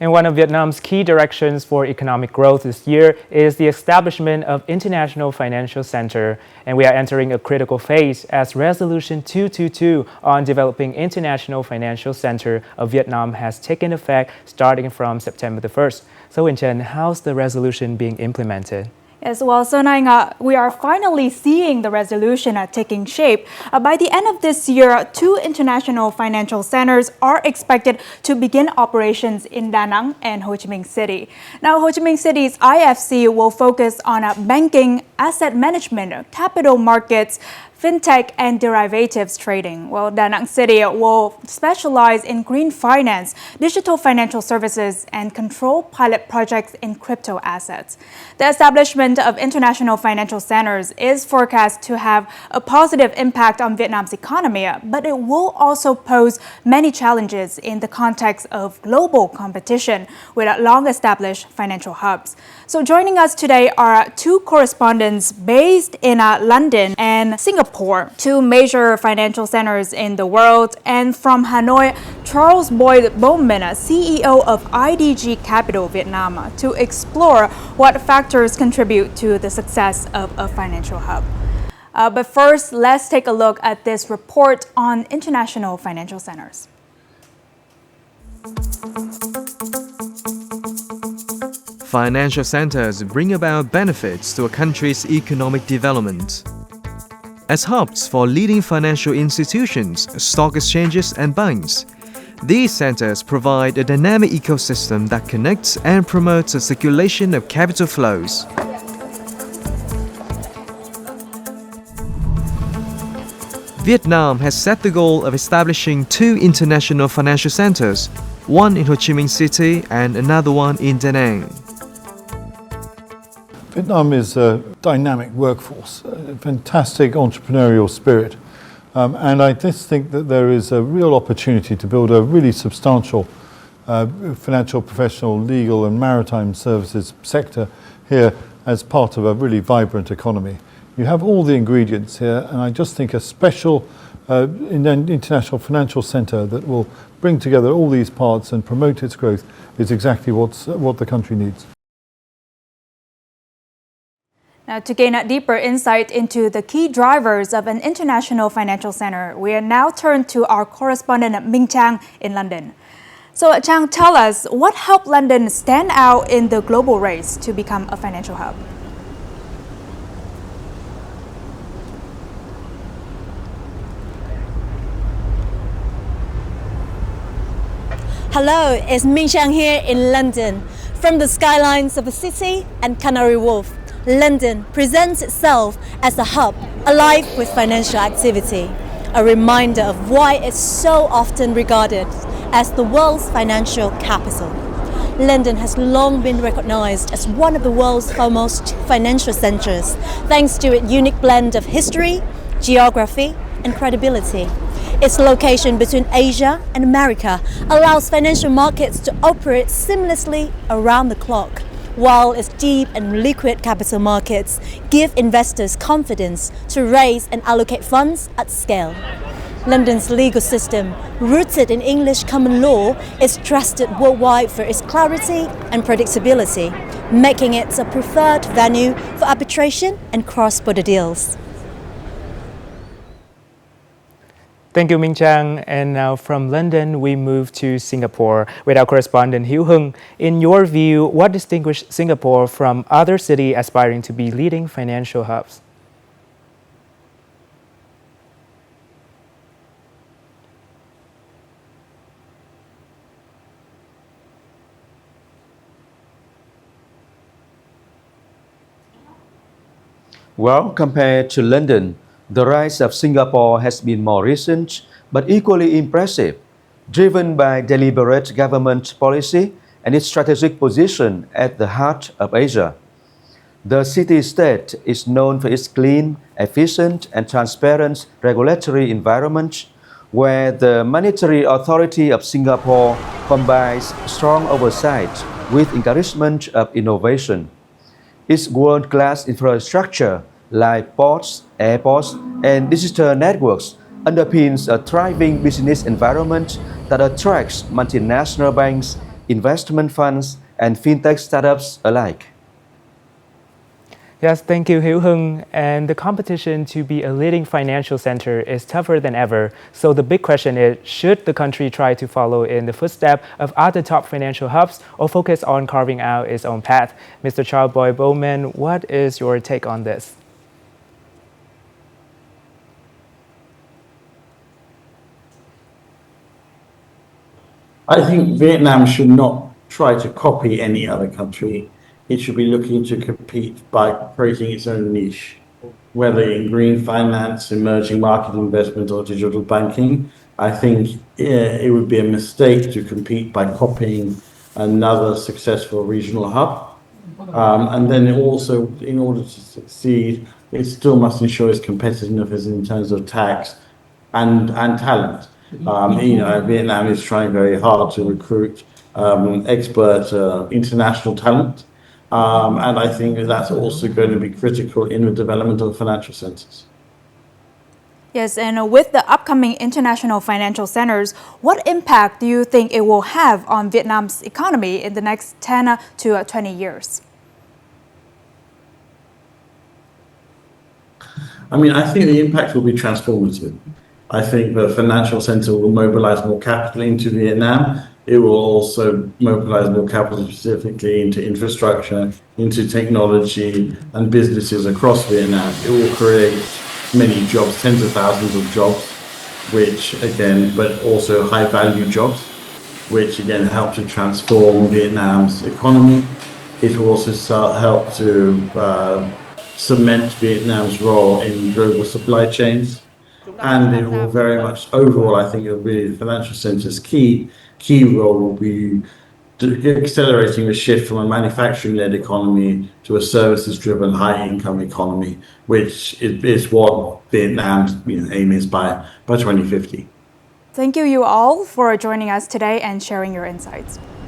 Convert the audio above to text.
And one of Vietnam's key directions for economic growth this year is the establishment of International Financial Center. And we are entering a critical phase as Resolution 222 on developing International Financial Center of Vietnam has taken effect starting from September the 1st. So Win Chen, how's the resolution being implemented? Yes, well, so Nang, we are finally seeing the resolution taking shape. By the end of this year, 2 international financial centers are expected to begin operations in Da Nang and Ho Chi Minh City. Now, Ho Chi Minh City's IFC will focus on banking, asset management, capital markets, fintech and derivatives trading. Well, Da Nang City will specialize in green finance, digital financial services, and control pilot projects in crypto assets. The establishment of international financial centers is forecast to have a positive impact on Vietnam's economy, but it will also pose many challenges in the context of global competition with long-established financial hubs. So joining us today are 2 correspondents based in London and Singapore, 2 major financial centers in the world. And from Hanoi, Charles Boyd Bowman, CEO of IDG Capital Vietnam, to explore what factors contribute to the success of a financial hub. But first, let's take a look at this report on international financial centers. Financial centers bring about benefits to a country's economic development. As hubs for leading financial institutions, stock exchanges, and banks, these centers provide a dynamic ecosystem that connects and promotes the circulation of capital flows. Vietnam has set the goal of establishing 2 international financial centers, one in Ho Chi Minh City and another one in Da Nang. Vietnam is a dynamic workforce, a fantastic entrepreneurial spirit, and I just think that there is a real opportunity to build a really substantial financial, professional, legal and maritime services sector here as part of a really vibrant economy. You have all the ingredients here, and I just think a special international financial centre that will bring together all these parts and promote its growth is exactly what the country needs. Now, to gain a deeper insight into the key drivers of an international financial center, we are now turned to our correspondent Minh in London. So Chang, tell us, what helped London stand out in the global race to become a financial hub? Hello, it's Minh here in London. From the skylines of the city and Canary Wharf, London presents itself as a hub alive with financial activity, a reminder of why it's so often regarded as the world's financial capital. London has long been recognized as one of the world's foremost financial centers, thanks to its unique blend of history, geography, and credibility. Its location between Asia and America allows financial markets to operate seamlessly around the clock, while its deep and liquid capital markets give investors confidence to raise and allocate funds at scale. London's legal system, rooted in English common law, is trusted worldwide for its clarity and predictability, making it a preferred venue for arbitration and cross-border deals. Thank you, Minh Trang. And now from London, we move to Singapore with our correspondent Hiếu Hưng. In your view, what distinguishes Singapore from other cities aspiring to be leading financial hubs? Well, compared to London, the rise of Singapore has been more recent but equally impressive, driven by deliberate government policy and its strategic position at the heart of Asia. The city-state is known for its clean, efficient and transparent regulatory environment, where the monetary authority of Singapore combines strong oversight with encouragement of innovation. Its world-class infrastructure like ports, airports, and digital networks underpins a thriving business environment that attracts multinational banks investment funds, and fintech startups alike. Yes, thank you, Hieu Hung. And the competition to be a leading financial center is tougher than ever. So the big question is, should the country try to follow in the footsteps of other top financial hubs or focus on carving out its own path? Mr. Charles Boy Bowman, what is your take on this? I think Vietnam should not try to copy any other country. It should be looking to compete by creating its own niche, whether in green finance, emerging market investment, or digital banking. I think it would be a mistake to compete by copying another successful regional hub. And then also, in order to succeed, it still must ensure its competitiveness in terms of tax and talent. Vietnam is trying very hard to recruit expert international talent. And I think that's also going to be critical in the development of financial centers. Yes, and with the upcoming international financial centers, what impact do you think it will have on Vietnam's economy in the next 10 to 20 years? I think the impact will be transformative. I think the financial center will mobilize more capital into Vietnam. It will also mobilize more capital specifically into infrastructure, into technology and businesses across Vietnam. It will create many jobs, tens of thousands of jobs, but also high value jobs, which again help to transform Vietnam's economy. It will also help to cement Vietnam's role in global supply chains. And it will very much, overall, I think it'll be the financial center's key role will be accelerating the shift from a manufacturing-led economy to a services-driven, high-income economy, which is what Vietnam's aim is by 2050. Thank you all for joining us today and sharing your insights.